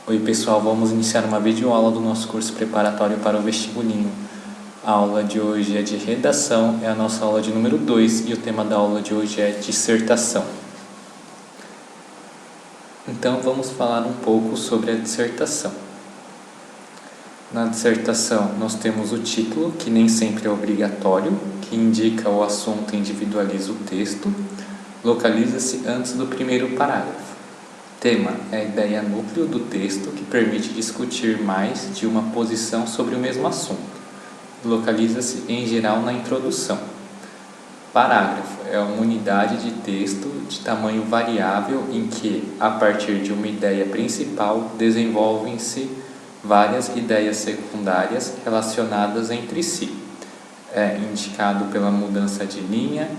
Oi pessoal, vamos iniciar uma videoaula do nosso curso preparatório para o vestibulinho. A aula de hoje é de redação, é a nossa aula de número 2 e o tema da aula de hoje é dissertação. Então vamos falar um pouco sobre a dissertação. Na dissertação nós temos o título, que nem sempre é obrigatório, que indica o assunto e individualiza o texto, localiza-se antes do primeiro parágrafo. Tema é a ideia núcleo do texto que permite discutir mais de uma posição sobre o mesmo assunto. Localiza-se em geral na introdução. Parágrafo é uma unidade de texto de tamanho variável em que, a partir de uma ideia principal, desenvolvem-se várias ideias secundárias relacionadas entre si. É indicado pela mudança de linha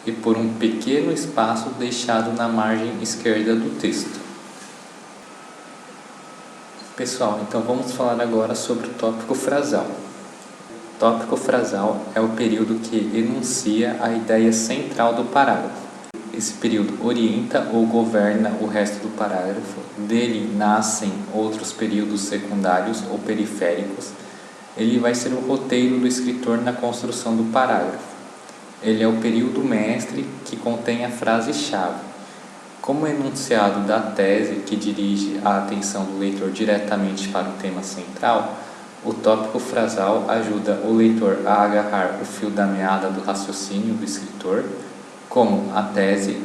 e por um pequeno espaço deixado na margem esquerda do texto. Pessoal, então vamos falar agora sobre o tópico frasal. O tópico frasal é o período que enuncia a ideia central do parágrafo. Esse período orienta ou governa o resto do parágrafo. Dele nascem outros períodos secundários ou periféricos. Ele vai ser o roteiro do escritor na construção do parágrafo. Ele é o período mestre que contém a frase-chave. Como enunciado da tese que dirige a atenção do leitor diretamente para o tema central, o tópico frasal ajuda o leitor a agarrar o fio da meada do raciocínio do escritor. Como a tese,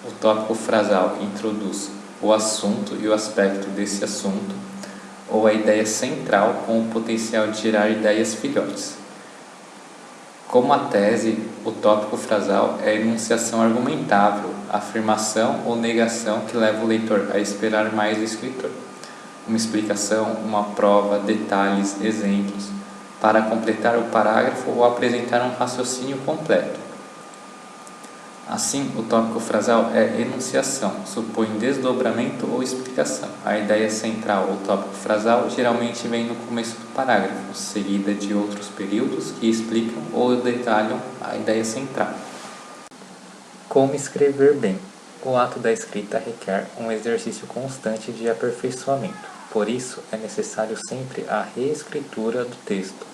o tópico frasal introduz o assunto e o aspecto desse assunto, ou a ideia central com o potencial de gerar ideias filhotes. Como a tese, o tópico frasal é a enunciação argumentável, afirmação ou negação que leva o leitor a esperar mais do escritor. Uma explicação, uma prova, detalhes, exemplos, para completar o parágrafo ou apresentar um raciocínio completo. Assim, o tópico frasal é enunciação, supõe desdobramento ou explicação. A ideia central ou tópico frasal geralmente vem no começo do parágrafo, seguida de outros períodos que explicam ou detalham a ideia central. Como escrever bem? O ato da escrita requer um exercício constante de aperfeiçoamento. Por isso, é necessário sempre a reescritura do texto.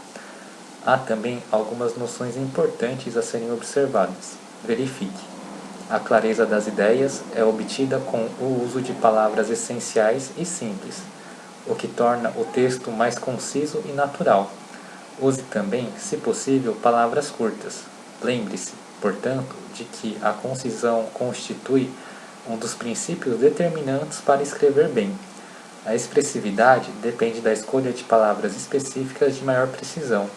Há também algumas noções importantes a serem observadas. Verifique. A clareza das ideias é obtida com o uso de palavras essenciais e simples, o que torna o texto mais conciso e natural. Use também, se possível, palavras curtas. Lembre-se, portanto, de que a concisão constitui um dos princípios determinantes para escrever bem. A expressividade depende da escolha de palavras específicas de maior precisão.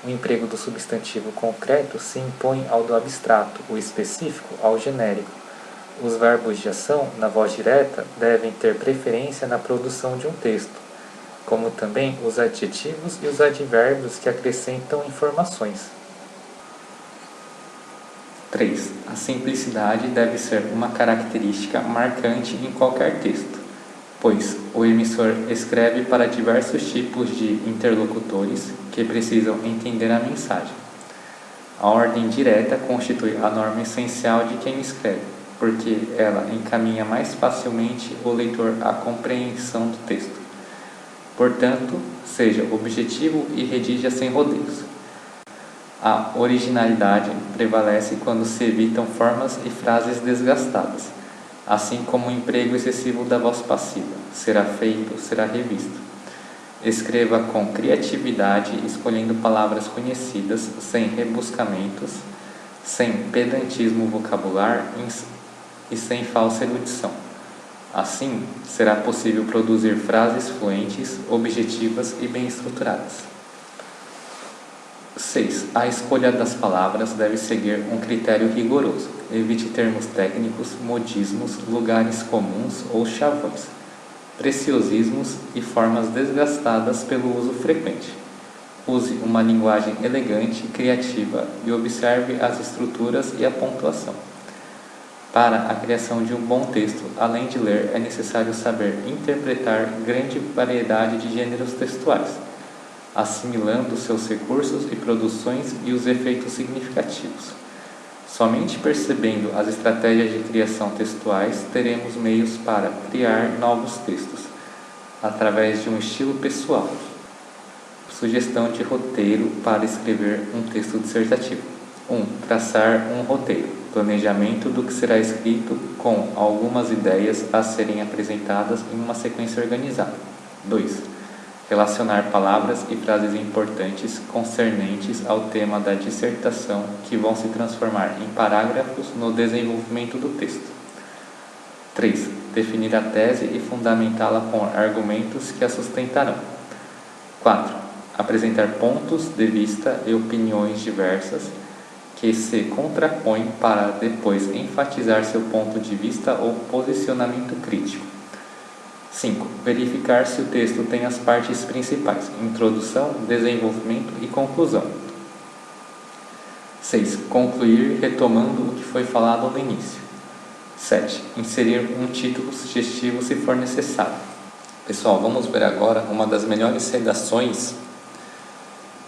O emprego do substantivo concreto se impõe ao do abstrato, o específico ao genérico. Os verbos de ação, na voz direta, devem ter preferência na produção de um texto, como também os adjetivos e os advérbios que acrescentam informações. 3. A simplicidade deve ser uma característica marcante em qualquer texto, pois o emissor escreve para diversos tipos de interlocutores que precisam entender a mensagem. A ordem direta constitui a norma essencial de quem escreve, porque ela encaminha mais facilmente o leitor à compreensão do texto. Portanto, seja objetivo e redija sem rodeios. A originalidade prevalece quando se evitam formas e frases desgastadas, assim como o emprego excessivo da voz passiva. Será feito, será revisto. Escreva com criatividade, escolhendo palavras conhecidas, sem rebuscamentos, sem pedantismo vocabular e sem falsa erudição. Assim, será possível produzir frases fluentes, objetivas e bem estruturadas. 6. A escolha das palavras deve seguir um critério rigoroso. Evite termos técnicos, modismos, lugares comuns ou chavões, preciosismos e formas desgastadas pelo uso frequente. Use uma linguagem elegante, criativa e observe as estruturas e a pontuação. Para a criação de um bom texto, além de ler, é necessário saber interpretar grande variedade de gêneros textuais, assimilando seus recursos e produções e os efeitos significativos. Somente percebendo as estratégias de criação textuais teremos meios para criar novos textos, através de um estilo pessoal. Sugestão de roteiro para escrever um texto dissertativo. 1. Traçar um roteiro, planejamento do que será escrito com algumas ideias a serem apresentadas em uma sequência organizada. 2. Relacionar palavras e frases importantes concernentes ao tema da dissertação que vão se transformar em parágrafos no desenvolvimento do texto. 3. Definir a tese e fundamentá-la com argumentos que a sustentarão. 4. Apresentar pontos de vista e opiniões diversas que se contrapõem para depois enfatizar seu ponto de vista ou posicionamento crítico. 5. Verificar se o texto tem as partes principais: introdução, desenvolvimento e conclusão. 6. Concluir retomando o que foi falado no início. 7. Inserir um título sugestivo se for necessário. Pessoal, vamos ver agora uma das melhores redações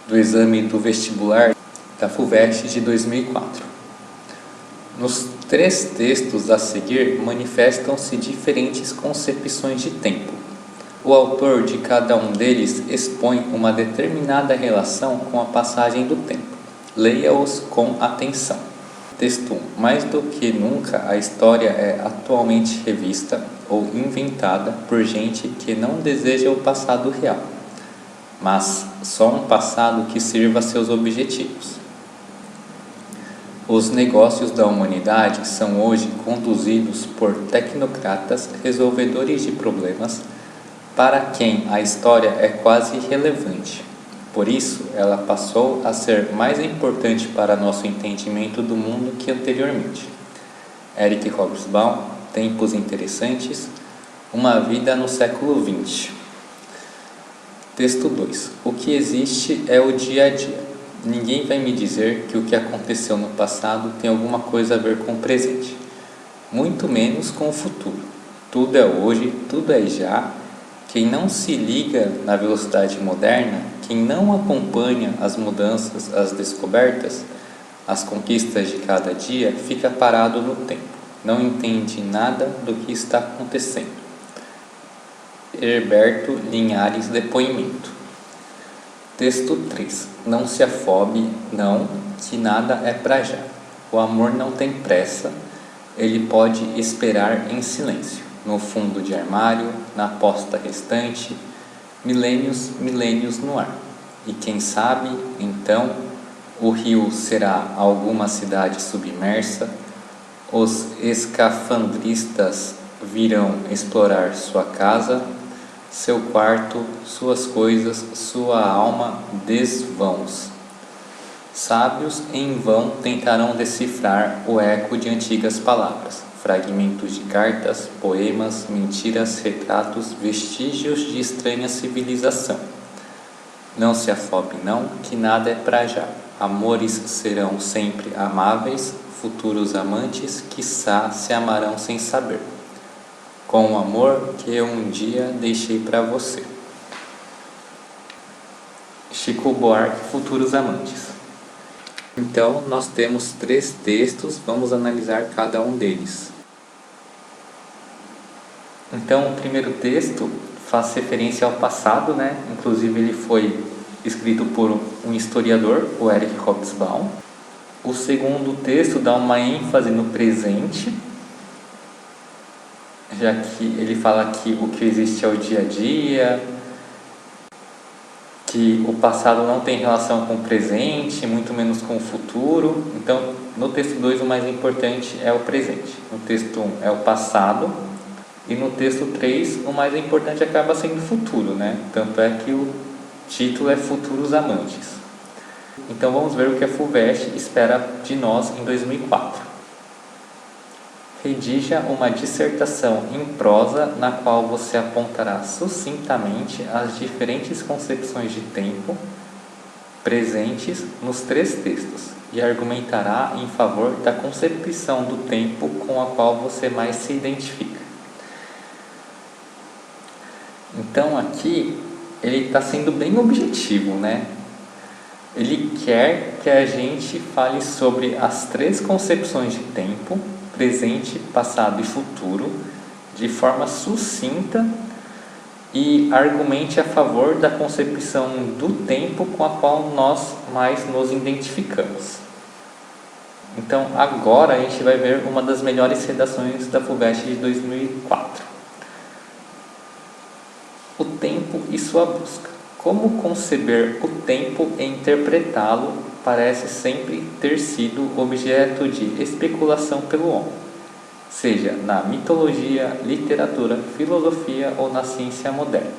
do exame do vestibular da FUVEST de 2004. Nos 3 textos a seguir manifestam-se diferentes concepções de tempo. O autor de cada um deles expõe uma determinada relação com a passagem do tempo. Leia-os com atenção. Texto 1. Mais do que nunca, a história é atualmente revista ou inventada por gente que não deseja o passado real, mas só um passado que sirva a seus objetivos. Os negócios da humanidade são hoje conduzidos por tecnocratas resolvedores de problemas para quem a história é quase irrelevante. Por isso, ela passou a ser mais importante para nosso entendimento do mundo que anteriormente. Eric Hobsbawm, Tempos Interessantes, Uma Vida no Século XX. Texto 2. O que existe é o dia a dia. Ninguém vai me dizer que o que aconteceu no passado tem alguma coisa a ver com o presente, muito menos com o futuro. Tudo é hoje, tudo é já. Quem não se liga na velocidade moderna, quem não acompanha as mudanças, as descobertas, as conquistas de cada dia, fica parado no tempo, não entende nada do que está acontecendo. Herberto Linhares, depoimento. Texto 3. Não se afobe, não, que nada é pra já. O amor não tem pressa, ele pode esperar em silêncio, no fundo de armário, na posta restante, milênios, milênios no ar. E quem sabe, então, o rio será alguma cidade submersa, os escafandristas virão explorar sua casa, seu quarto, suas coisas, sua alma desvãos. Sábios em vão tentarão decifrar o eco de antigas palavras, fragmentos de cartas, poemas, mentiras, retratos, vestígios de estranha civilização. Não se afobe não, que nada é pra já. Amores serão sempre amáveis, futuros amantes, quiçá se amarão sem saber. Com o amor que eu um dia deixei para você. Chico Buarque, Futuros Amantes. Então, nós temos 3 textos, vamos analisar cada um deles. Então, o primeiro texto faz referência ao passado, né? Inclusive, ele foi escrito por um historiador, o Eric Hobsbawm. O segundo texto dá uma ênfase no presente, já que ele fala que o que existe é o dia a dia, que o passado não tem relação com o presente, muito menos com o futuro. Então, no texto 2, o mais importante é o presente. No texto 1 é o passado, e no texto 3, o mais importante acaba sendo o futuro, né? Tanto é que o título é Futuros Amantes. Então, vamos ver o que a FUVEST espera de nós em 2004. Redija uma dissertação em prosa na qual você apontará sucintamente as diferentes concepções de tempo presentes nos 3 textos e argumentará em favor da concepção do tempo com a qual você mais se identifica. Então aqui ele está sendo bem objetivo, né? Ele quer que a gente fale sobre as 3 concepções de tempo, presente, passado e futuro, de forma sucinta e argumente a favor da concepção do tempo com a qual nós mais nos identificamos. Então, agora a gente vai ver uma das melhores redações da FUVEST de 2004. O tempo e sua busca. Como conceber o tempo e interpretá-lo parece sempre ter sido objeto de especulação pelo homem, seja na mitologia, literatura, filosofia ou na ciência moderna.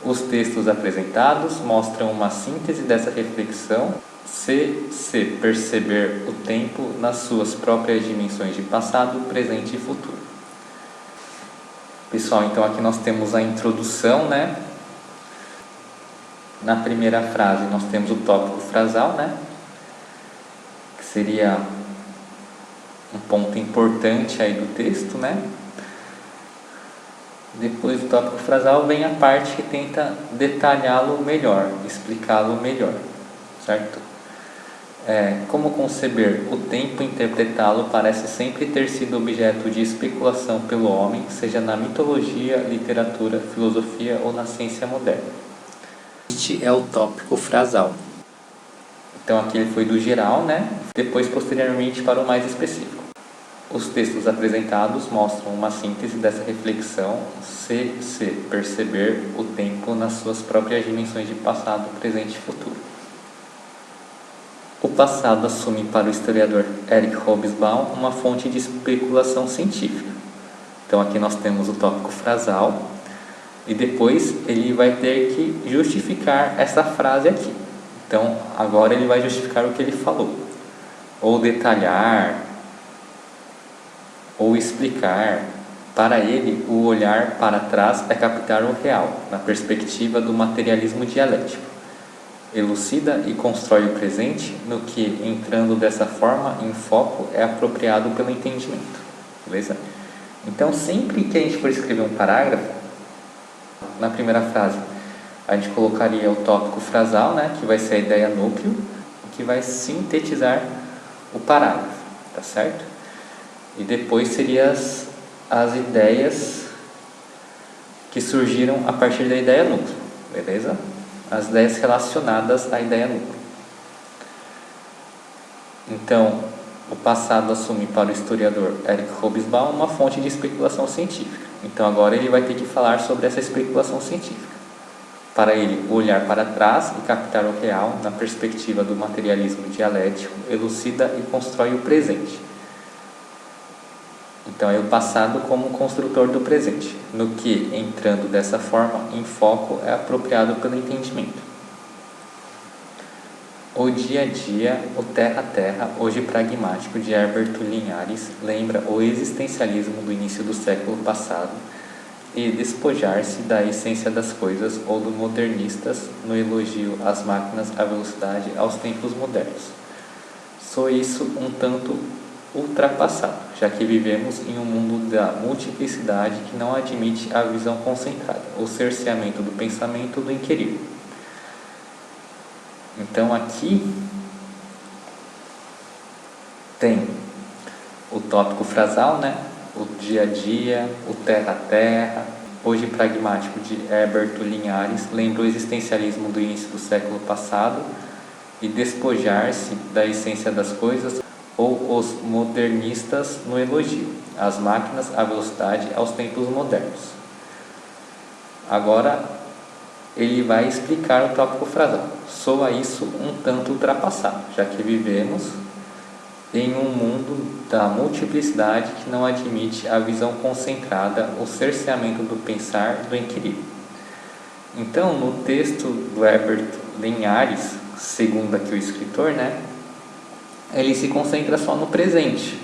Os textos apresentados mostram uma síntese dessa reflexão, se perceber o tempo nas suas próprias dimensões de passado, presente e futuro. Pessoal, então aqui nós temos a introdução, né? Na primeira frase nós temos o tópico frasal, né? Que seria um ponto importante aí do texto, né? Depois do tópico frasal vem a parte que tenta detalhá-lo melhor, explicá-lo melhor, certo? Como conceber o tempo e interpretá-lo parece sempre ter sido objeto de especulação pelo homem, seja na mitologia, literatura, filosofia ou na ciência moderna. Este é o tópico frasal. Então aqui ele foi do geral, né? Depois posteriormente para o mais específico. Os textos apresentados mostram uma síntese dessa reflexão, se perceber o tempo nas suas próprias dimensões de passado, presente e futuro. O passado assume para o historiador Eric Hobsbawm uma fonte de especulação científica. Então aqui nós temos o tópico frasal e depois ele vai ter que justificar essa frase aqui. Então agora ele vai justificar o que ele falou, ou detalhar, ou explicar. Para ele, o olhar para trás é captar o real, na perspectiva do materialismo dialético. Elucida e constrói o presente, no que, entrando dessa forma em foco, é apropriado pelo entendimento. Beleza? Então, sempre que a gente for escrever um parágrafo, na primeira frase, a gente colocaria o tópico frasal, né, que vai ser a ideia núcleo, que vai sintetizar o parágrafo, tá certo? E depois seriam as ideias que surgiram a partir da ideia núcleo, beleza? As ideias relacionadas à ideia núcleo. Então, o passado assume para o historiador Eric Hobsbawm uma fonte de especulação científica. Então agora ele vai ter que falar sobre essa especulação científica. Para ele, o olhar para trás e captar o real na perspectiva do materialismo dialético elucida e constrói o presente. Então é o passado como construtor do presente, no que, entrando dessa forma em foco, é apropriado pelo entendimento. O dia a dia, o terra a terra, hoje pragmático, de Herbert Linhares, lembra o existencialismo do início do século passado e despojar-se da essência das coisas ou do modernistas no elogio às máquinas, à velocidade, aos tempos modernos. Só isso um tanto ultrapassado, já que vivemos em um mundo da multiplicidade que não admite a visão concentrada, o cerceamento do pensamento do inquirir. Então aqui tem o tópico frasal, né? O dia a dia, o terra a terra, hoje pragmático de Herbert Linhares, lembra o existencialismo do início do século passado e despojar-se da essência das coisas ou os modernistas no elogio às máquinas, à velocidade, aos tempos modernos. Agora ele vai explicar o tópico frasal. Soa isso um tanto ultrapassado, já que vivemos em um mundo da multiplicidade que não admite a visão concentrada, o cerceamento do pensar, do inquirir. Então, no texto do Herbert Linhares, segundo aqui o escritor, né, ele se concentra só no presente,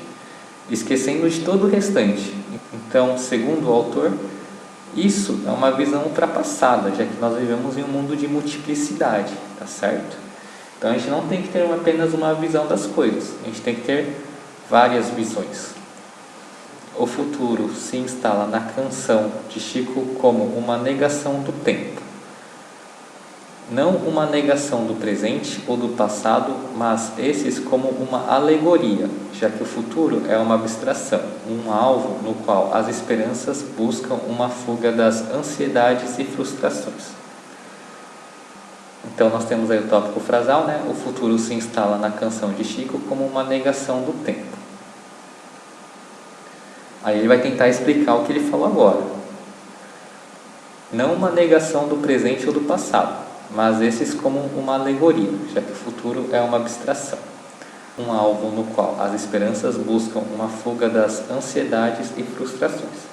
esquecendo de todo o restante. Então, segundo o autor, isso é uma visão ultrapassada, já que nós vivemos em um mundo de multiplicidade, tá certo? Então a gente não tem que ter apenas uma visão das coisas, a gente tem que ter várias visões. O futuro se instala na canção de Chico como uma negação do tempo. não uma negação do presente ou do passado, mas esses como uma alegoria, já que o futuro é uma abstração, um alvo no qual as esperanças buscam uma fuga das ansiedades e frustrações. Então nós temos aí o tópico frasal, né? O futuro se instala na canção de Chico como uma negação do tempo. Aí ele vai tentar explicar o que ele falou agora. Não uma negação do presente ou do passado, mas esses como uma alegoria, já que o futuro é uma abstração, um alvo no qual as esperanças buscam uma fuga das ansiedades e frustrações.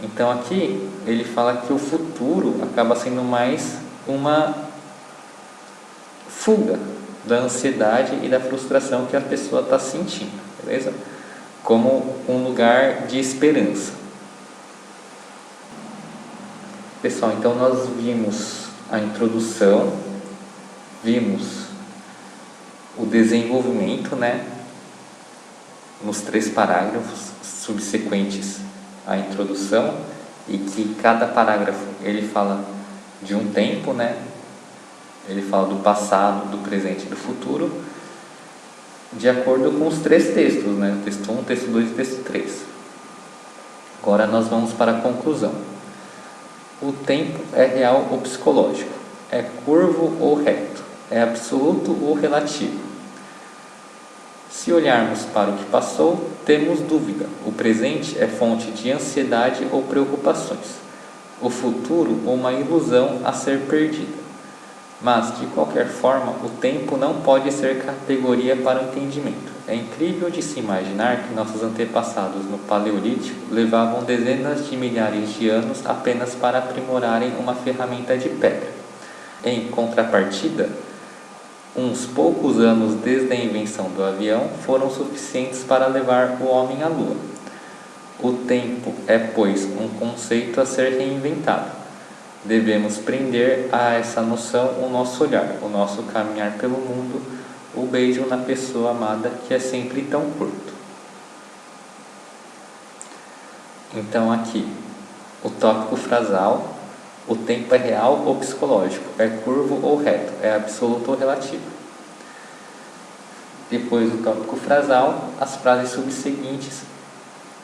Então aqui ele fala que o futuro acaba sendo mais uma fuga da ansiedade e da frustração que a pessoa está sentindo, beleza? Como um lugar de esperança. Pessoal, então nós vimos a introdução, vimos o desenvolvimento, né, nos 3 parágrafos subsequentes à introdução, e que cada parágrafo ele fala de um tempo, né? Ele fala do passado, do presente e do futuro, de acordo com os 3 textos, né? Texto 1, texto 2 e texto 3. Agora nós vamos para a conclusão. O tempo é real ou psicológico? É curvo ou reto? É absoluto ou relativo? Se olharmos para o que passou, temos dúvida. O presente é fonte de ansiedade ou preocupações. O futuro, uma ilusão a ser perdida. Mas, de qualquer forma, o tempo não pode ser categoria para o entendimento. É incrível de se imaginar que nossos antepassados no Paleolítico levavam dezenas de milhares de anos apenas para aprimorarem uma ferramenta de pedra. Em contrapartida, uns poucos anos desde a invenção do avião foram suficientes para levar o homem à Lua. O tempo é, pois, um conceito a ser reinventado. Devemos prender a essa noção o nosso olhar, o nosso caminhar pelo mundo, o beijo na pessoa amada que é sempre tão curto. Então aqui, o tópico frasal, o tempo é real ou psicológico, é curvo ou reto, é absoluto ou relativo. Depois do tópico frasal, as frases subseguintes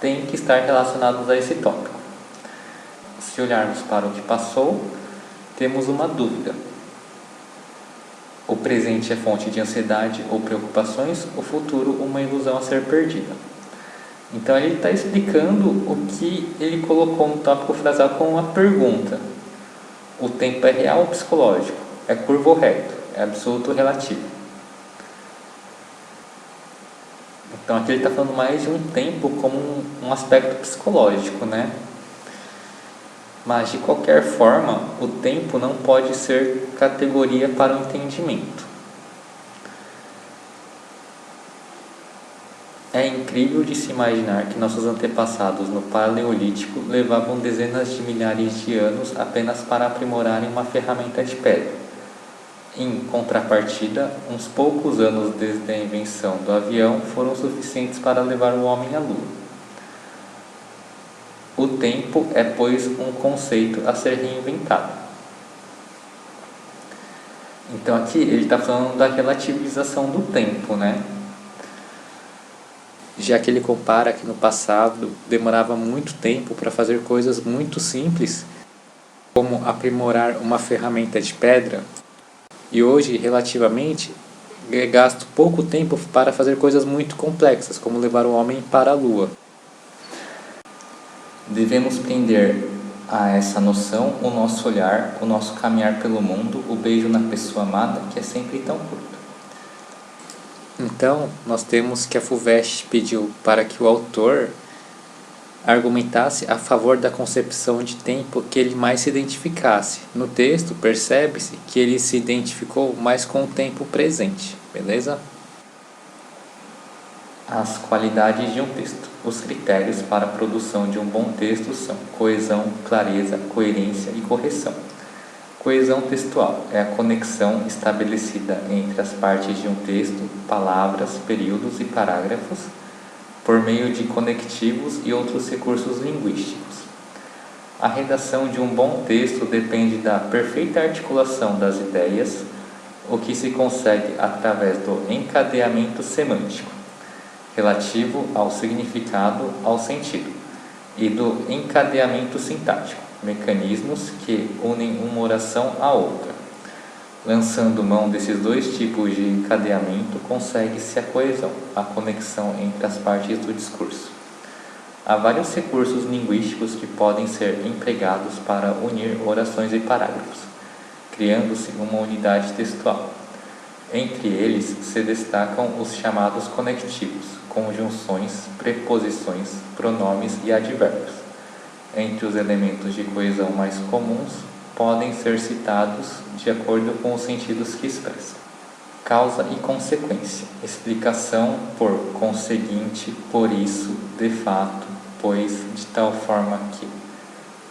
têm que estar relacionadas a esse tópico. Se olharmos para o que passou, temos uma dúvida. O presente é fonte de ansiedade ou preocupações, o futuro uma ilusão a ser perdida. Então ele está explicando o que ele colocou no tópico frasal com uma pergunta. O tempo é real ou psicológico? É curvo ou reto? É absoluto ou relativo? Então aqui ele está falando mais de um tempo como um aspecto psicológico, né? Mas, de qualquer forma, o tempo não pode ser categoria para o entendimento. É incrível de se imaginar que nossos antepassados no Paleolítico levavam dezenas de milhares de anos apenas para aprimorarem uma ferramenta de pedra. Em contrapartida, uns poucos anos desde a invenção do avião foram suficientes para levar o homem à Lua. O tempo é, pois, um conceito a ser reinventado. Então aqui ele está falando da relativização do tempo, né? Já que ele compara que no passado demorava muito tempo para fazer coisas muito simples, como aprimorar uma ferramenta de pedra, e hoje, relativamente, é gasto pouco tempo para fazer coisas muito complexas, como levar o homem para a Lua. Devemos prender a essa noção o nosso olhar, o nosso caminhar pelo mundo, o beijo na pessoa amada, que é sempre tão curto. Então, nós temos que a FUVEST pediu para que o autor argumentasse a favor da concepção de tempo que ele mais se identificasse. No texto, percebe-se que ele se identificou mais com o tempo presente, beleza? As qualidades de um texto. Os critérios para a produção de um bom texto são coesão, clareza, coerência e correção. Coesão textual é a conexão estabelecida entre as partes de um texto, palavras, períodos e parágrafos, por meio de conectivos e outros recursos linguísticos. A redação de um bom texto depende da perfeita articulação das ideias, o que se consegue através do encadeamento semântico, relativo ao significado, ao sentido, e do encadeamento sintático, mecanismos que unem uma oração à outra. Lançando mão desses dois tipos de encadeamento, consegue-se a coesão, a conexão entre as partes do discurso. Há vários recursos linguísticos que podem ser empregados para unir orações e parágrafos, criando-se uma unidade textual. Entre eles se destacam os chamados conectivos, conjunções, preposições, pronomes e advérbios. Entre os elementos de coesão mais comuns, podem ser citados de acordo com os sentidos que expressam. Causa e consequência, explicação por conseguinte, por isso, de fato, pois, de tal forma que.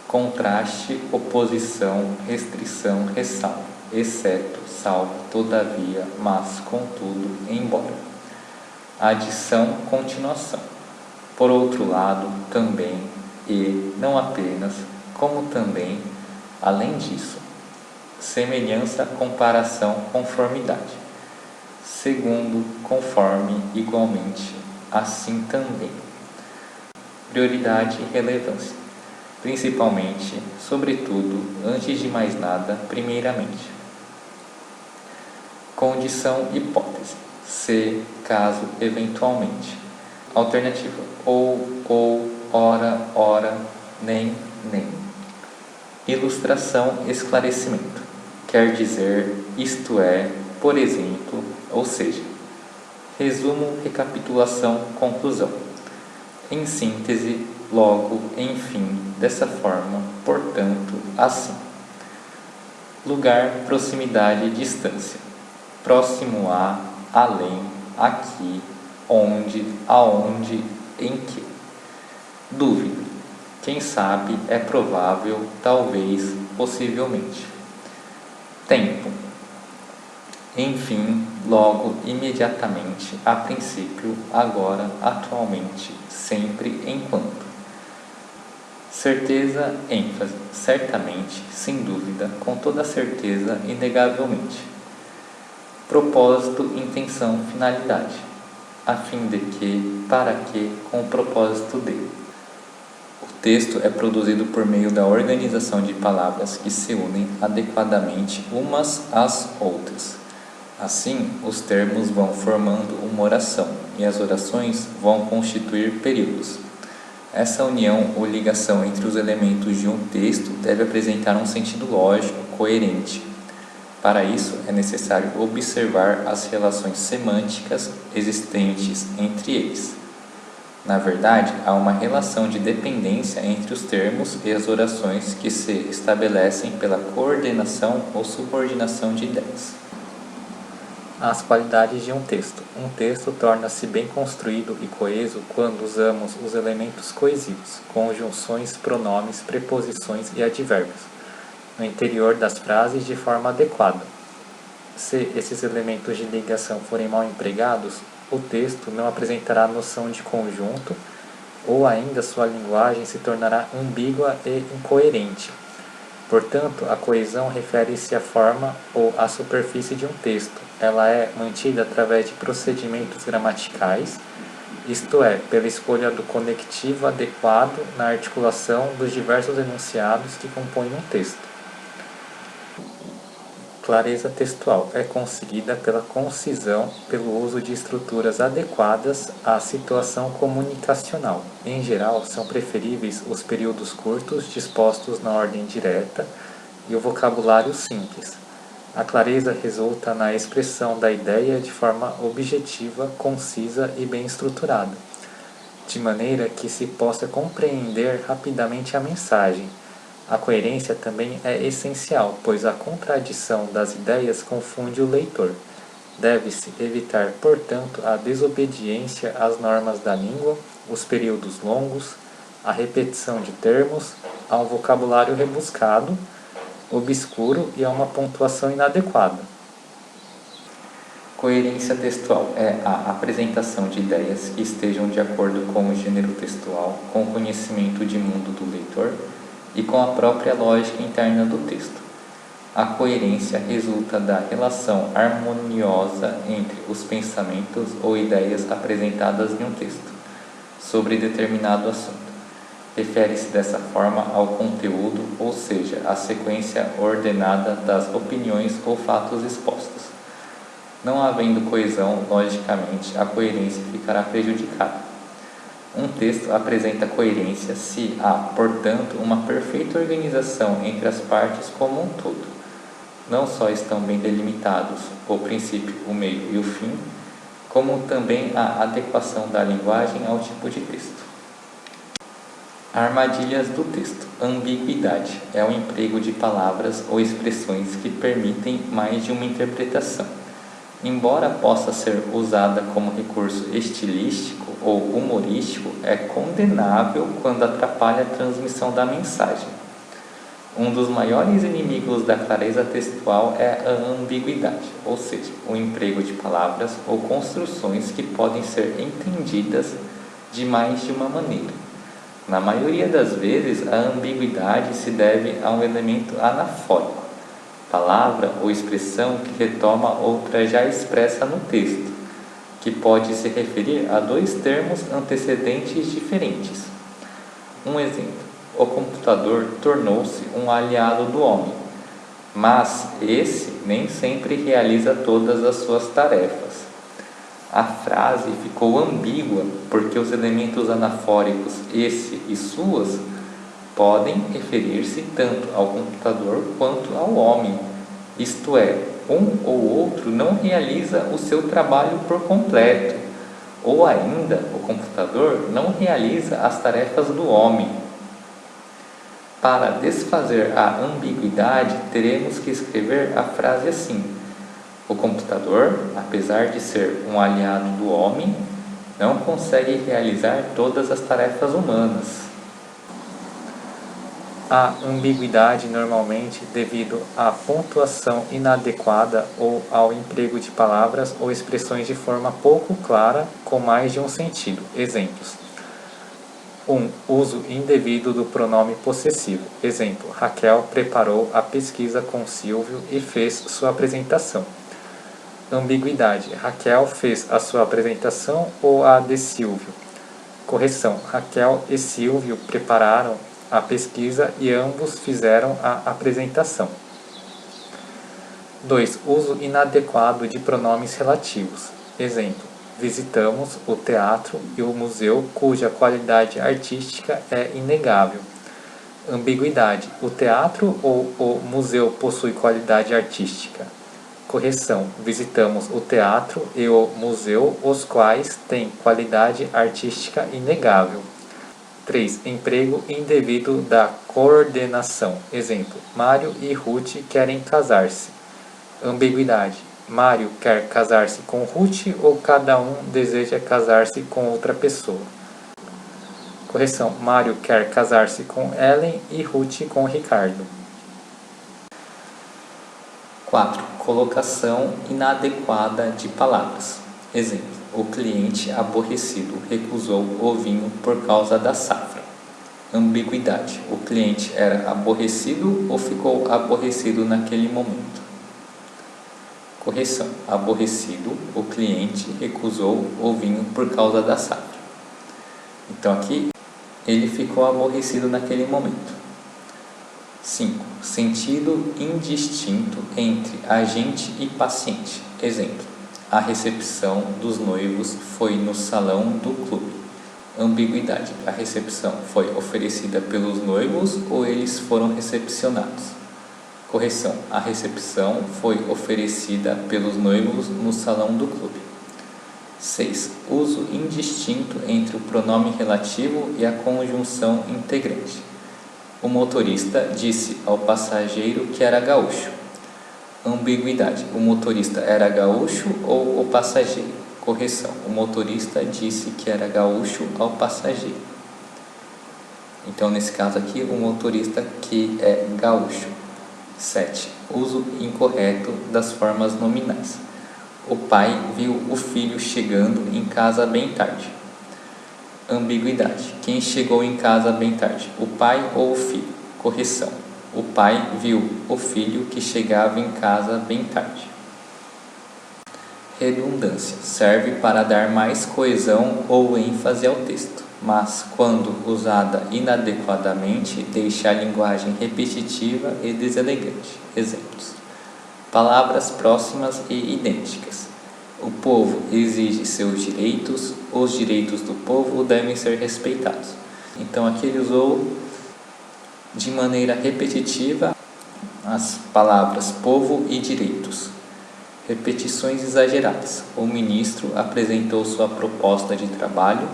Contraste, oposição, restrição, ressalva, exceto, salvo, todavia, mas, contudo, embora. Adição, continuação. Por outro lado, também, e, não apenas, como também, além disso. Semelhança, comparação, conformidade. Segundo, conforme, igualmente, assim também. Prioridade e relevância. Principalmente, sobretudo, antes de mais nada, primeiramente. Condição, hipótese. Se, caso, eventualmente. Alternativa: ou, ora, nem. Ilustração, esclarecimento. Quer dizer, isto é, por exemplo, ou seja. Resumo, recapitulação, conclusão. Em síntese, logo, enfim, dessa forma, portanto, assim. Lugar, proximidade, distância. Próximo a, além, aqui, onde, aonde, em que. Dúvida. Quem sabe, é provável, talvez, possivelmente. Tempo. Enfim, logo, imediatamente, a princípio, agora, atualmente, sempre, enquanto. Certeza, ênfase, certamente, sem dúvida, com toda certeza, inegavelmente. Propósito, intenção, finalidade. A fim de que, para que, com o propósito de. O texto é produzido por meio da organização de palavras que se unem adequadamente umas às outras. Assim, os termos vão formando uma oração e as orações vão constituir períodos. Essa união ou ligação entre os elementos de um texto deve apresentar um sentido lógico, coerente. Para isso, é necessário observar as relações semânticas existentes entre eles. Na verdade, há uma relação de dependência entre os termos e as orações que se estabelecem pela coordenação ou subordinação de ideias. As qualidades de um texto. Um texto torna-se bem construído e coeso quando usamos os elementos coesivos, conjunções, pronomes, preposições e advérbios, no interior das frases de forma adequada. Se esses elementos de ligação forem mal empregados, o texto não apresentará noção de conjunto ou ainda sua linguagem se tornará ambígua e incoerente. Portanto, a coesão refere-se à forma ou à superfície de um texto. Ela é mantida através de procedimentos gramaticais, isto é, pela escolha do conectivo adequado na articulação dos diversos enunciados que compõem um texto. Clareza textual é conseguida pela concisão, pelo uso de estruturas adequadas à situação comunicacional. Em geral, são preferíveis os períodos curtos dispostos na ordem direta e o vocabulário simples. A clareza resulta na expressão da ideia de forma objetiva, concisa e bem estruturada, de maneira que se possa compreender rapidamente a mensagem. A coerência também é essencial, pois a contradição das ideias confunde o leitor. Deve-se evitar, portanto, a desobediência às normas da língua, os períodos longos, a repetição de termos, a um vocabulário rebuscado, obscuro e a uma pontuação inadequada. Coerência textual é a apresentação de ideias que estejam de acordo com o gênero textual, com o conhecimento de mundo do leitor e com a própria lógica interna do texto. A coerência resulta da relação harmoniosa entre os pensamentos ou ideias apresentadas em um texto sobre determinado assunto. Refere-se dessa forma ao conteúdo, ou seja, à sequência ordenada das opiniões ou fatos expostos. Não havendo coesão, logicamente, a coerência ficará prejudicada. Um texto apresenta coerência se há, portanto, uma perfeita organização entre as partes como um todo. Não só estão bem delimitados o princípio, o meio e o fim, como também a adequação da linguagem ao tipo de texto. Armadilhas do texto. Ambiguidade é o emprego de palavras ou expressões que permitem mais de uma interpretação. Embora possa ser usada como recurso estilístico ou humorístico, é condenável quando atrapalha a transmissão da mensagem. Um dos maiores inimigos da clareza textual é a ambiguidade, ou seja, o emprego de palavras ou construções que podem ser entendidas de mais de uma maneira. Na maioria das vezes, a ambiguidade se deve a um elemento anafórico, palavra ou expressão que retoma outra já expressa no texto, que pode se referir a dois termos antecedentes diferentes. Um exemplo: o computador tornou-se um aliado do homem, mas esse nem sempre realiza todas as suas tarefas. A frase ficou ambígua porque os elementos anafóricos esse e suas podem referir-se tanto ao computador quanto ao homem, isto é, um ou outro não realiza o seu trabalho por completo, ou ainda o computador não realiza as tarefas do homem. Para desfazer a ambiguidade, teremos que escrever a frase assim: o computador, apesar de ser um aliado do homem, não consegue realizar todas as tarefas humanas. A ambiguidade normalmente devido à pontuação inadequada ou ao emprego de palavras ou expressões de forma pouco clara com mais de um sentido. Exemplos: 1. Uso indevido do pronome possessivo. Exemplo: Raquel preparou a pesquisa com Silvio e fez sua apresentação. Ambiguidade: Raquel fez a sua apresentação ou a de Silvio? Correção: Raquel e Silvio prepararam a pesquisa e ambos fizeram a apresentação. 2. Uso inadequado de pronomes relativos. Exemplo: visitamos o teatro e o museu cuja qualidade artística é inegável. Ambiguidade: o teatro ou o museu possui qualidade artística? Correção: visitamos o teatro e o museu, os quais têm qualidade artística inegável. 3. Emprego indevido da coordenação. Exemplo: Mário e Ruth querem casar-se. Ambiguidade: Mário quer casar-se com Ruth ou cada um deseja casar-se com outra pessoa? Correção: Mário quer casar-se com Ellen e Ruth com Ricardo. 4. Colocação inadequada de palavras. Exemplo: o cliente aborrecido recusou o vinho por causa da safra. Ambiguidade: o cliente era aborrecido ou ficou aborrecido naquele momento? Correção: aborrecido, o cliente recusou o vinho por causa da safra. Então aqui, ele ficou aborrecido naquele momento. 5. Sentido indistinto entre agente e paciente. Exemplo: a recepção dos noivos foi no salão do clube. Ambiguidade: a recepção foi oferecida pelos noivos ou eles foram recepcionados? Correção: a recepção foi oferecida pelos noivos no salão do clube. 6. Uso indistinto entre o pronome relativo e a conjunção integrante. O motorista disse ao passageiro que era gaúcho. Ambiguidade: o motorista era gaúcho ou o passageiro? Correção: o motorista disse que era gaúcho ao passageiro. Então, nesse caso aqui, o motorista que é gaúcho. 7. Uso incorreto das formas nominais. O pai viu o filho chegando em casa bem tarde. Ambiguidade: quem chegou em casa bem tarde, o pai ou o filho? Correção: o pai viu o filho que chegava em casa bem tarde. Redundância: serve para dar mais coesão ou ênfase ao texto, mas quando usada inadequadamente deixa a linguagem repetitiva e deselegante. Exemplos: palavras próximas e idênticas. O povo exige seus direitos, os direitos do povo devem ser respeitados. Então aqui ele usou de maneira repetitiva as palavras povo e direitos. Repetições exageradas. O ministro apresentou sua proposta de trabalho,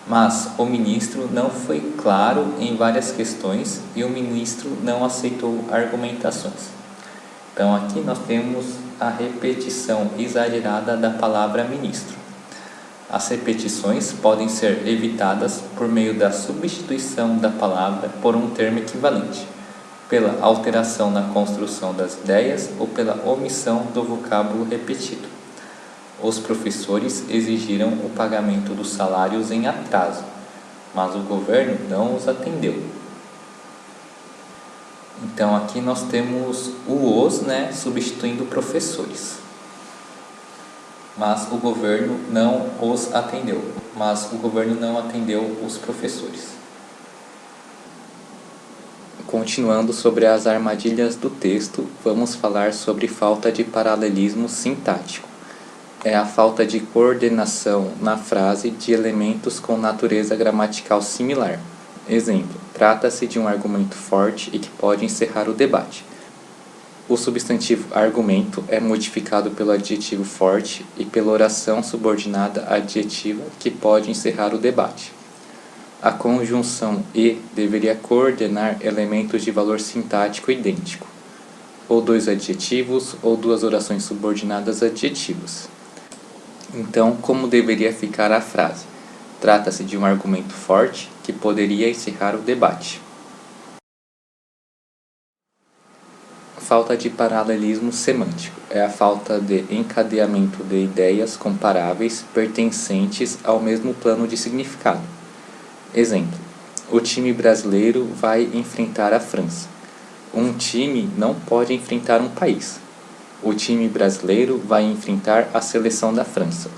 mas o ministro não foi claro em várias questões e o ministro não aceitou argumentações. Então aqui nós temos a repetição exagerada da palavra ministro. As repetições podem ser evitadas por meio da substituição da palavra por um termo equivalente, pela alteração na construção das ideias ou pela omissão do vocábulo repetido. Os professores exigiram o pagamento dos salários em atraso, mas o governo não os atendeu. Então aqui nós temos o os, substituindo professores. Mas o governo não os atendeu. Mas o governo não atendeu os professores. Continuando sobre as armadilhas do texto, vamos falar sobre falta de paralelismo sintático. É a falta de coordenação na frase de elementos com natureza gramatical similar. Exemplo: trata-se de um argumento forte e que pode encerrar o debate. O substantivo argumento é modificado pelo adjetivo forte e pela oração subordinada adjetiva que pode encerrar o debate. A conjunção e deveria coordenar elementos de valor sintático idêntico, ou dois adjetivos ou duas orações subordinadas adjetivas. Então, como deveria ficar a frase? Trata-se de um argumento forte que poderia encerrar o debate. Falta de paralelismo semântico é a falta de encadeamento de ideias comparáveis pertencentes ao mesmo plano de significado. Exemplo: o time brasileiro vai enfrentar a França. Um time não pode enfrentar um país. O time brasileiro vai enfrentar a seleção da França.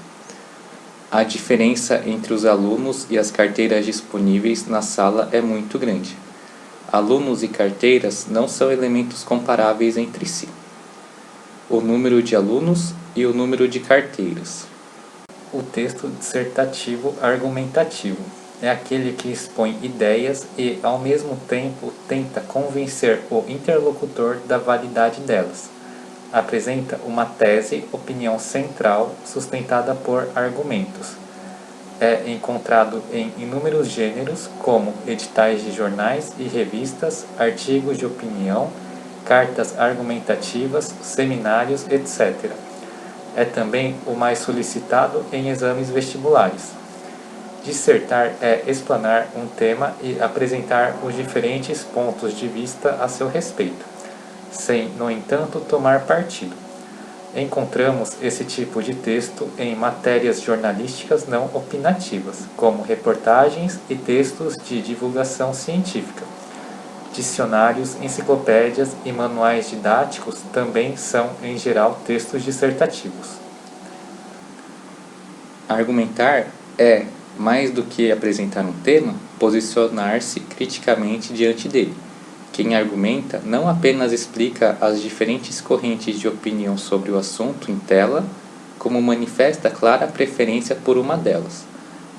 A diferença entre os alunos e as carteiras disponíveis na sala é muito grande. Alunos e carteiras não são elementos comparáveis entre si. O número de alunos e o número de carteiras. O texto dissertativo argumentativo é aquele que expõe ideias e, ao mesmo tempo, tenta convencer o interlocutor da validade delas. Apresenta uma tese, opinião central, sustentada por argumentos. É encontrado em inúmeros gêneros, como editais de jornais e revistas, artigos de opinião, cartas argumentativas, seminários, etc. É também o mais solicitado em exames vestibulares. Dissertar é explanar um tema e apresentar os diferentes pontos de vista a seu respeito, sem, no entanto, tomar partido. Encontramos esse tipo de texto em matérias jornalísticas não opinativas, como reportagens e textos de divulgação científica. Dicionários, enciclopédias e manuais didáticos também são, em geral, textos dissertativos. Argumentar é, mais do que apresentar um tema, posicionar-se criticamente diante dele. Quem argumenta não apenas explica as diferentes correntes de opinião sobre o assunto em tela, como manifesta clara preferência por uma delas.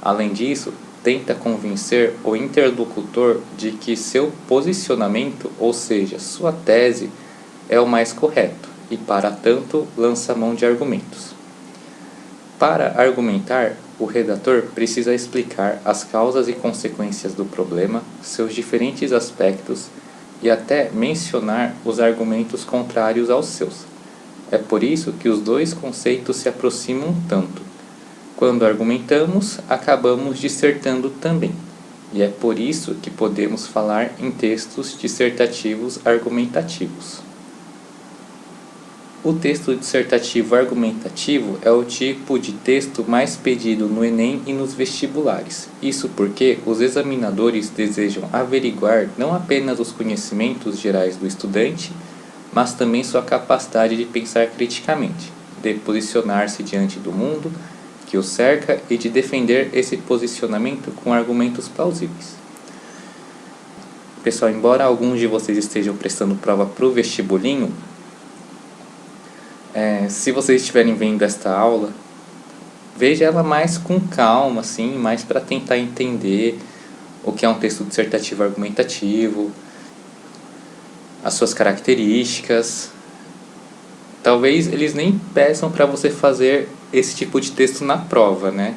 Além disso, tenta convencer o interlocutor de que seu posicionamento, ou seja, sua tese, é o mais correto e, para tanto, lança mão de argumentos. Para argumentar, o redator precisa explicar as causas e consequências do problema, seus diferentes aspectos e até mencionar os argumentos contrários aos seus. É por isso que os dois conceitos se aproximam tanto. Quando argumentamos, acabamos dissertando também. E é por isso que podemos falar em textos dissertativos argumentativos. O texto dissertativo argumentativo é o tipo de texto mais pedido no Enem e nos vestibulares. Isso porque os examinadores desejam averiguar não apenas os conhecimentos gerais do estudante, mas também sua capacidade de pensar criticamente, de posicionar-se diante do mundo que o cerca e de defender esse posicionamento com argumentos plausíveis. Pessoal, embora alguns de vocês estejam prestando prova para o vestibulinho, se vocês estiverem vendo esta aula, veja ela mais com calma, assim, mais para tentar entender o que é um texto dissertativo argumentativo, as suas características. Talvez eles nem peçam para você fazer esse tipo de texto na prova, né?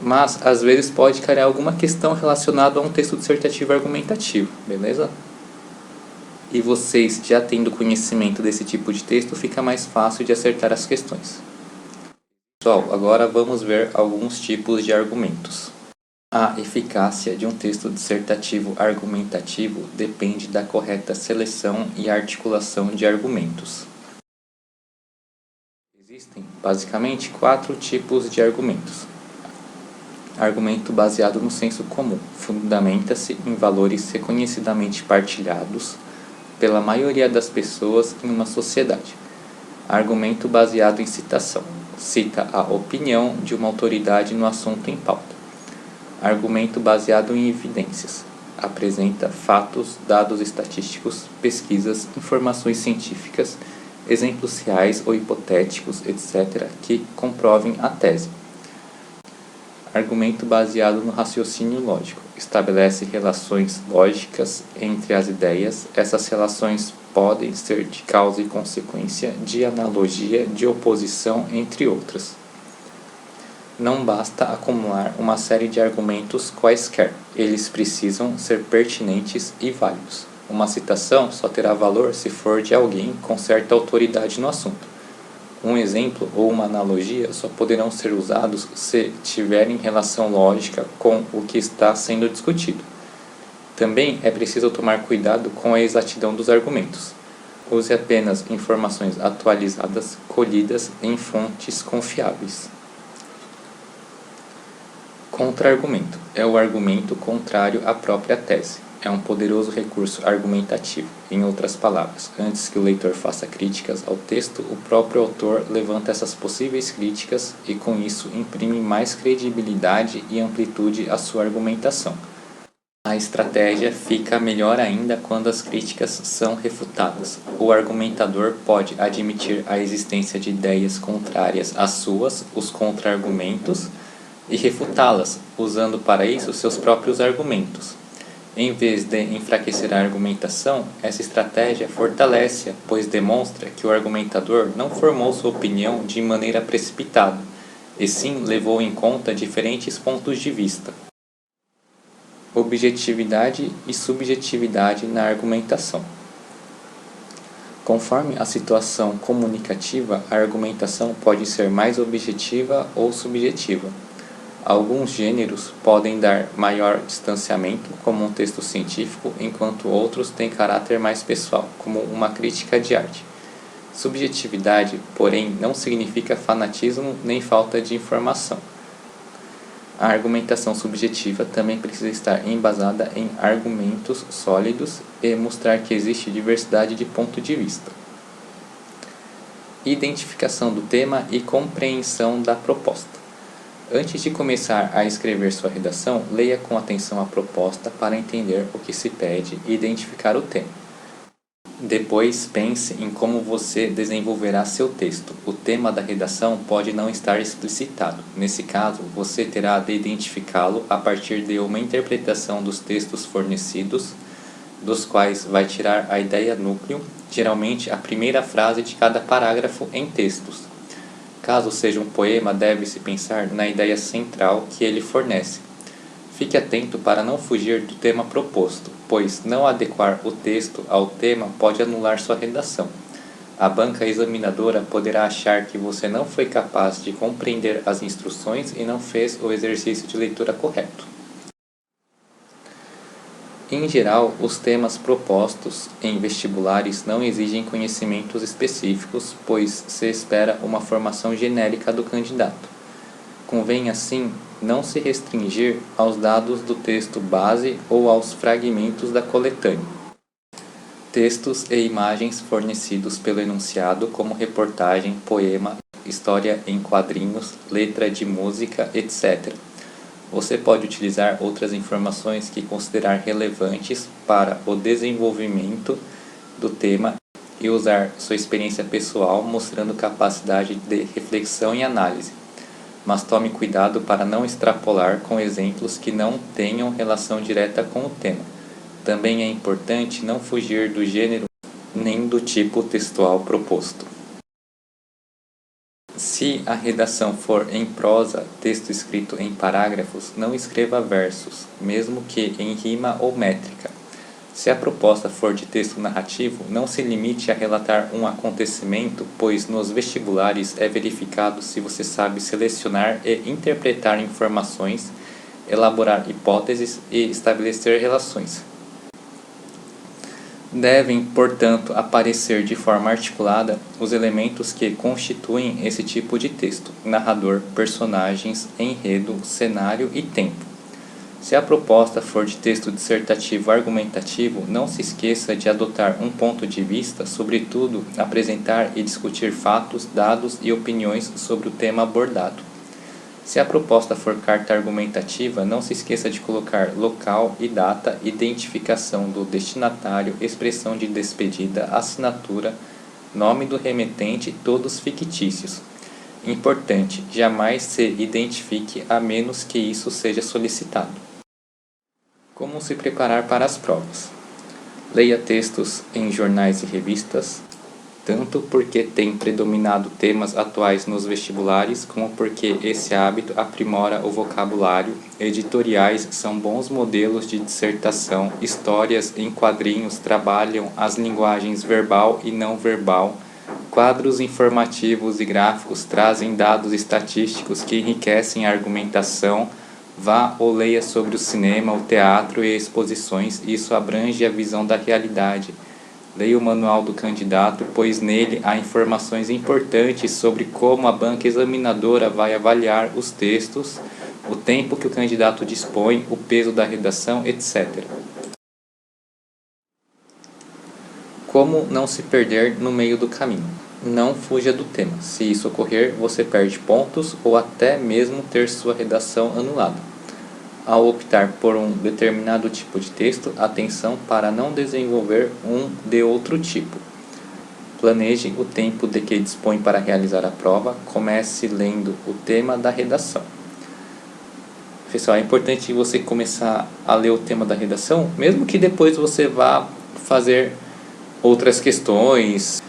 Mas às vezes pode cair alguma questão relacionada a um texto dissertativo argumentativo, beleza? E vocês já tendo conhecimento desse tipo de texto, fica mais fácil de acertar as questões. Pessoal, agora vamos ver alguns tipos de argumentos. A eficácia de um texto dissertativo argumentativo depende da correta seleção e articulação de argumentos. Existem basicamente 4 tipos de argumentos. Argumento baseado no senso comum, fundamenta-se em valores reconhecidamente partilhados pela maioria das pessoas em uma sociedade. Argumento baseado em citação, cita a opinião de uma autoridade no assunto em pauta. Argumento baseado em evidências, apresenta fatos, dados estatísticos, pesquisas, informações científicas, exemplos reais ou hipotéticos, etc., que comprovem a tese. Argumento baseado no raciocínio lógico. Estabelece relações lógicas entre as ideias. Essas relações podem ser de causa e consequência, de analogia, de oposição, entre outras. Não basta acumular uma série de argumentos quaisquer. Eles precisam ser pertinentes e válidos. Uma citação só terá valor se for de alguém com certa autoridade no assunto. Um exemplo ou uma analogia só poderão ser usados se tiverem relação lógica com o que está sendo discutido. Também é preciso tomar cuidado com a exatidão dos argumentos. Use apenas informações atualizadas colhidas em fontes confiáveis. Contra-argumento é o argumento contrário à própria tese. É um poderoso recurso argumentativo. Em outras palavras, antes que o leitor faça críticas ao texto, o próprio autor levanta essas possíveis críticas e, com isso, imprime mais credibilidade e amplitude à sua argumentação. A estratégia fica melhor ainda quando as críticas são refutadas. O argumentador pode admitir a existência de ideias contrárias às suas, os contra-argumentos, e refutá-las, usando para isso seus próprios argumentos. Em vez de enfraquecer a argumentação, essa estratégia fortalece-a, pois demonstra que o argumentador não formou sua opinião de maneira precipitada, e sim levou em conta diferentes pontos de vista. Objetividade e subjetividade na argumentação. Conforme a situação comunicativa, a argumentação pode ser mais objetiva ou subjetiva. Alguns gêneros podem dar maior distanciamento, como um texto científico, enquanto outros têm caráter mais pessoal, como uma crítica de arte. Subjetividade, porém, não significa fanatismo nem falta de informação. A argumentação subjetiva também precisa estar embasada em argumentos sólidos e mostrar que existe diversidade de ponto de vista. Identificação do tema e compreensão da proposta. Antes de começar a escrever sua redação, leia com atenção a proposta para entender o que se pede e identificar o tema. Depois, pense em como você desenvolverá seu texto. O tema da redação pode não estar explicitado. Nesse caso, você terá de identificá-lo a partir de uma interpretação dos textos fornecidos, dos quais vai tirar a ideia núcleo, geralmente a primeira frase de cada parágrafo em textos. Caso seja um poema, deve-se pensar na ideia central que ele fornece. Fique atento para não fugir do tema proposto, pois não adequar o texto ao tema pode anular sua redação. A banca examinadora poderá achar que você não foi capaz de compreender as instruções e não fez o exercício de leitura correto. Em geral, os temas propostos em vestibulares não exigem conhecimentos específicos, pois se espera uma formação genérica do candidato. Convém, assim, não se restringir aos dados do texto base ou aos fragmentos da coletânea. Textos e imagens fornecidos pelo enunciado, como reportagem, poema, história em quadrinhos, letra de música, etc. Você pode utilizar outras informações que considerar relevantes para o desenvolvimento do tema e usar sua experiência pessoal mostrando capacidade de reflexão e análise. Mas tome cuidado para não extrapolar com exemplos que não tenham relação direta com o tema. Também é importante não fugir do gênero nem do tipo textual proposto. Se a redação for em prosa, texto escrito em parágrafos, não escreva versos, mesmo que em rima ou métrica. Se a proposta for de texto narrativo, não se limite a relatar um acontecimento, pois nos vestibulares é verificado se você sabe selecionar e interpretar informações, elaborar hipóteses e estabelecer relações. Devem, portanto, aparecer de forma articulada os elementos que constituem esse tipo de texto: narrador, personagens, enredo, cenário e tempo. Se a proposta for de texto dissertativo argumentativo, não se esqueça de adotar um ponto de vista, sobretudo apresentar e discutir fatos, dados e opiniões sobre o tema abordado. Se a proposta for carta argumentativa, não se esqueça de colocar local e data, identificação do destinatário, expressão de despedida, assinatura, nome do remetente, todos fictícios. Importante, jamais se identifique a menos que isso seja solicitado. Como se preparar para as provas? Leia textos em jornais e revistas, tanto porque tem predominado temas atuais nos vestibulares, como porque esse hábito aprimora o vocabulário. Editoriais são bons modelos de dissertação. Histórias em quadrinhos trabalham as linguagens verbal e não verbal. Quadros informativos e gráficos trazem dados estatísticos que enriquecem a argumentação. Vá ou leia sobre o cinema, o teatro e exposições. Isso abrange a visão da realidade. Leia o manual do candidato, pois nele há informações importantes sobre como a banca examinadora vai avaliar os textos, o tempo que o candidato dispõe, o peso da redação, etc. Como não se perder no meio do caminho? Não fuja do tema. Se isso ocorrer, você perde pontos ou até mesmo ter sua redação anulada. Ao optar por um determinado tipo de texto, atenção para não desenvolver um de outro tipo. Planeje o tempo de que dispõe para realizar a prova. Comece lendo o tema da redação. Pessoal, é importante você começar a ler o tema da redação, mesmo que depois você vá fazer outras questões,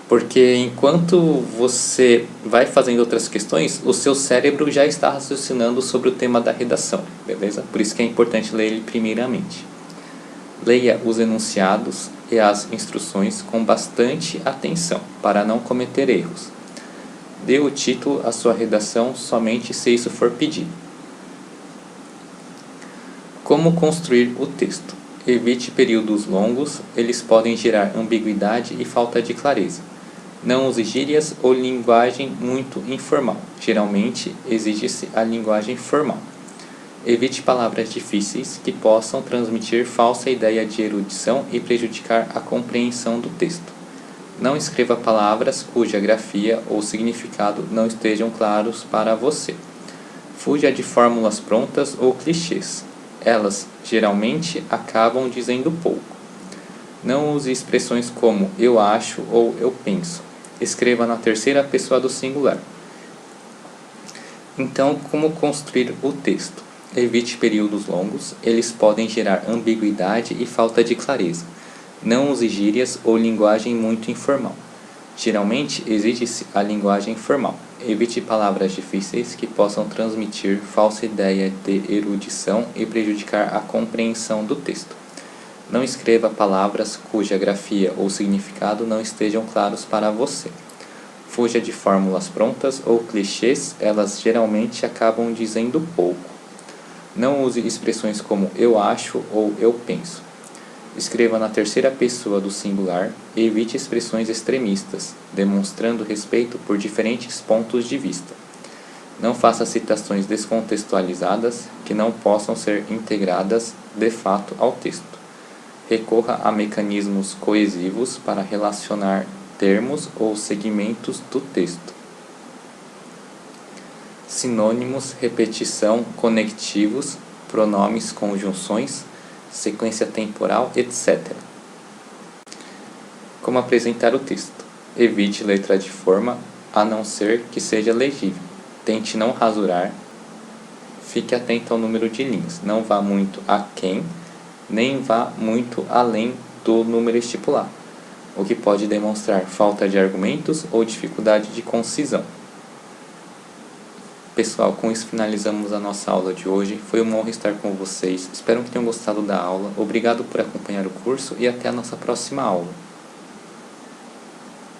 porque enquanto você vai fazendo outras questões, o seu cérebro já está raciocinando sobre o tema da redação, beleza? Por isso que é importante ler ele primeiramente. Leia os enunciados e as instruções com bastante atenção, para não cometer erros. Dê o título à sua redação somente se isso for pedido. Como construir o texto? Evite períodos longos, eles podem gerar ambiguidade e falta de clareza. Não use gírias ou linguagem muito informal. Geralmente, exige-se a linguagem formal. Evite palavras difíceis que possam transmitir falsa ideia de erudição e prejudicar a compreensão do texto. Não escreva palavras cuja grafia ou significado não estejam claros para você. Fuja de fórmulas prontas ou clichês. Elas, geralmente, acabam dizendo pouco. Não use expressões como eu acho ou eu penso. Escreva na terceira pessoa do singular. Então, como construir o texto? Evite períodos longos, eles podem gerar ambiguidade e falta de clareza. Não use gírias ou linguagem muito informal. Geralmente, exige-se a linguagem formal. Evite palavras difíceis que possam transmitir falsa ideia de erudição e prejudicar a compreensão do texto. Não escreva palavras cuja grafia ou significado não estejam claros para você. Fuja de fórmulas prontas ou clichês, elas geralmente acabam dizendo pouco. Não use expressões como eu acho ou eu penso. Escreva na terceira pessoa do singular e evite expressões extremistas, demonstrando respeito por diferentes pontos de vista. Não faça citações descontextualizadas que não possam ser integradas de fato ao texto. Recorra a mecanismos coesivos para relacionar termos ou segmentos do texto. Sinônimos, repetição, conectivos, pronomes, conjunções, sequência temporal, etc. Como apresentar o texto? Evite letra de forma, a não ser que seja legível. Tente não rasurar. Fique atento ao número de linhas. Não vá muito aquém, nem vá muito além do número estipulado, o que pode demonstrar falta de argumentos ou dificuldade de concisão. Pessoal, com isso finalizamos a nossa aula de hoje. Foi uma honra estar com vocês. Espero que tenham gostado da aula. Obrigado por acompanhar o curso e até a nossa próxima aula.